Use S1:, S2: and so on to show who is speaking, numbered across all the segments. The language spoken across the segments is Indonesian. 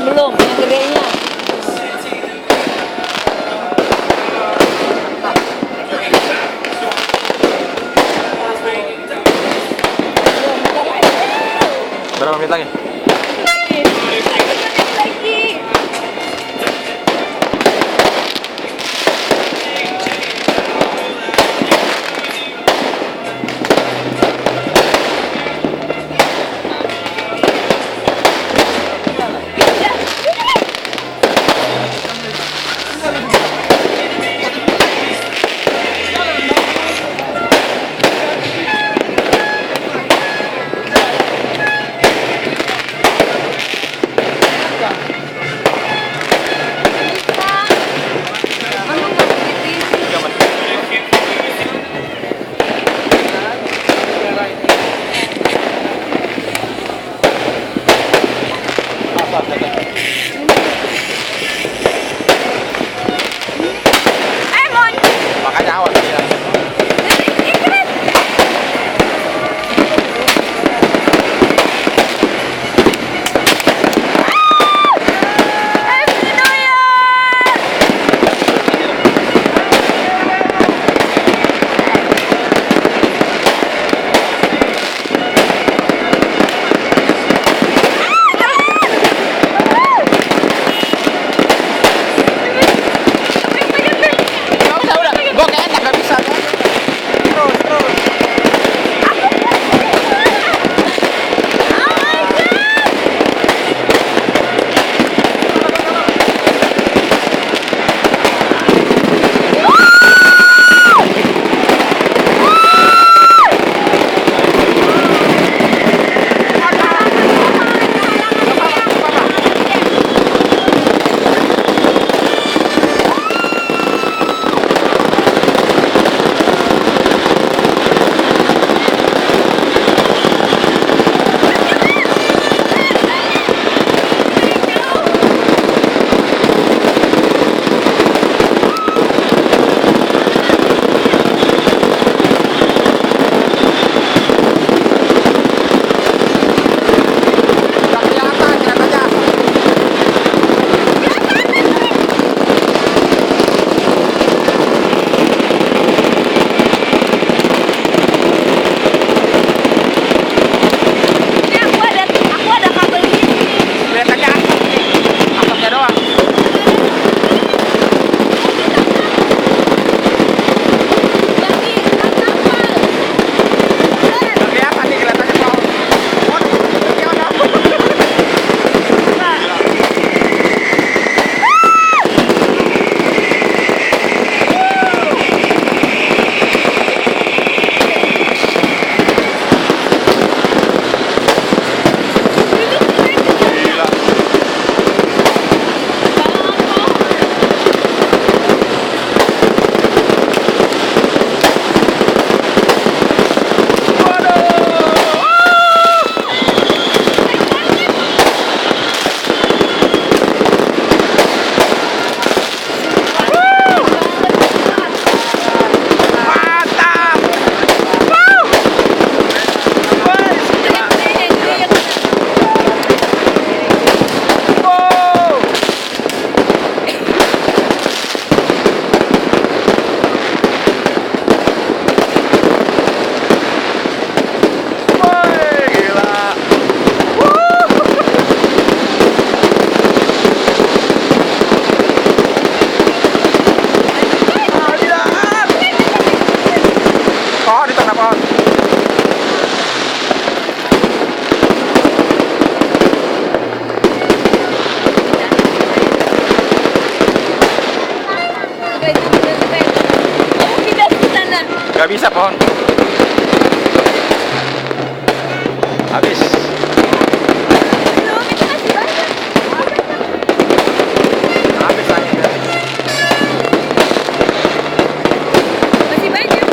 S1: belum, yang gedenya.
S2: Berapa menit lagi? Makanya awas ya. Gak bisa pohon. Habis. Habis lagi.
S1: Masih banyak.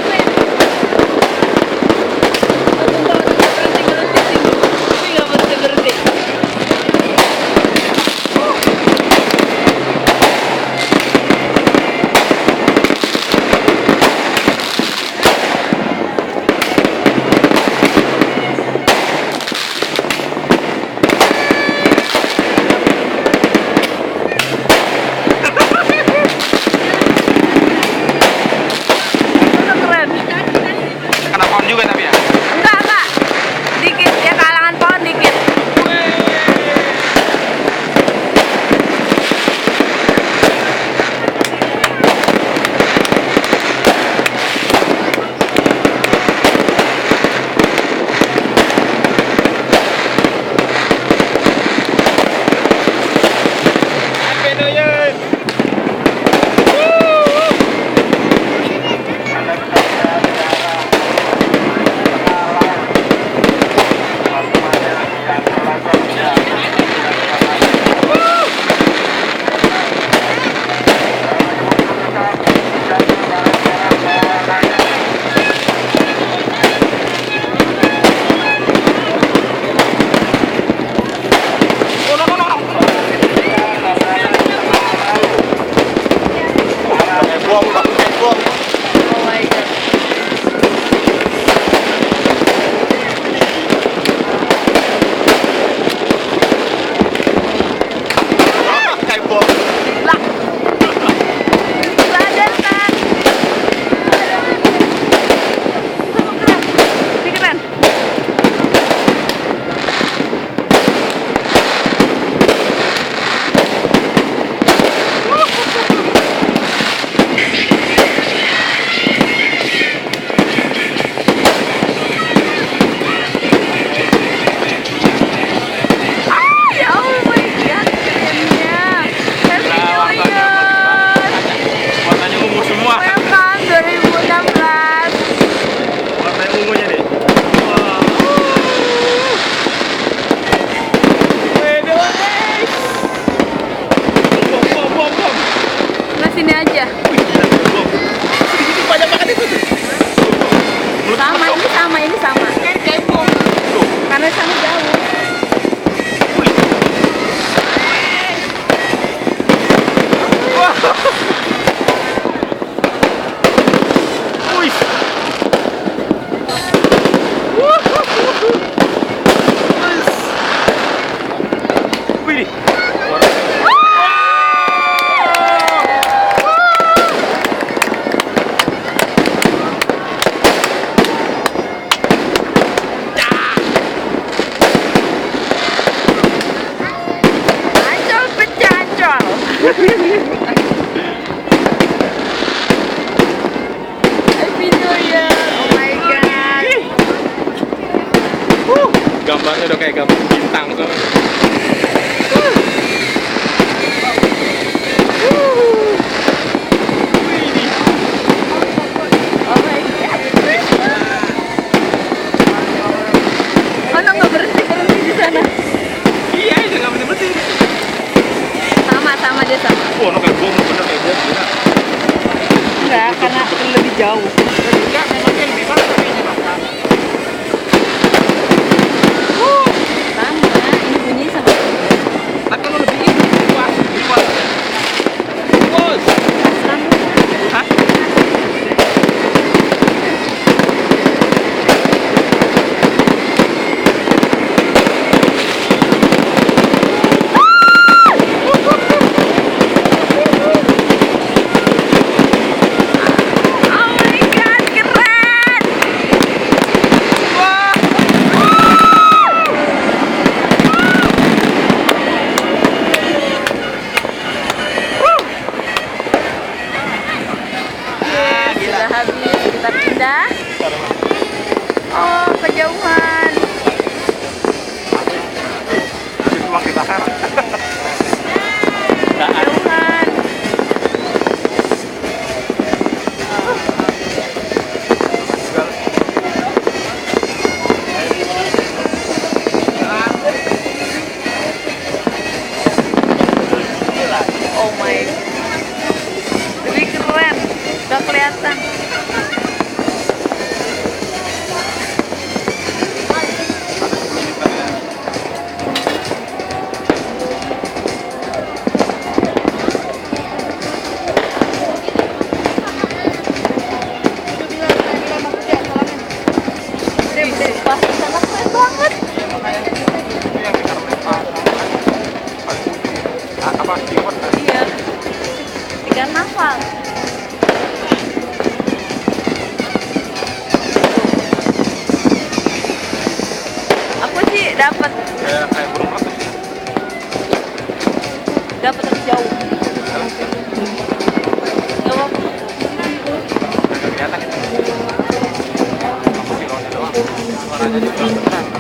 S1: sini aja.
S2: Wih, gila, belum. Ini banyak banget itu.
S1: Sama, ini sama, ini sama.
S2: Tuh.
S1: Karena sana jauh.
S2: Wih. Wah. Wih. Wih.
S1: Ancol pecah ancol. Happy New Year. Oh my god.
S2: Gambarnya udah kayak gambar bintang tuh.
S1: Oh my god. Mana nggak berhenti di sana?
S2: Iya, itu nggak berhenti.
S1: Sama dia sama.
S2: Wah, no kayak bom, bener kayak bom. Gila.
S1: Enggak, karena lebih jauh.
S2: Enggak, memangnya lebih banget tapi ini bakal.
S1: Sama, ini bunyi sama.
S2: Tapi kalau lebih ini luas. Bos. Hah?
S1: Oh my god, keren. Sudah habis, kita pindah. Oh, kejauhan.
S2: Habis uang dibakar.
S1: Kejauhan. Oh my. Lebih keren. Udah kelihatan. Pas di sana keren banget.
S2: Apa? Tiwot?
S1: Iya. Ikan nafal. Aku sih dapat
S2: Kayak burung ratus ya.
S1: tapi jauh. Nggak apa-apa.
S2: Kelihatan itu. Aku pilotnya doang. Suaranya juga beneran.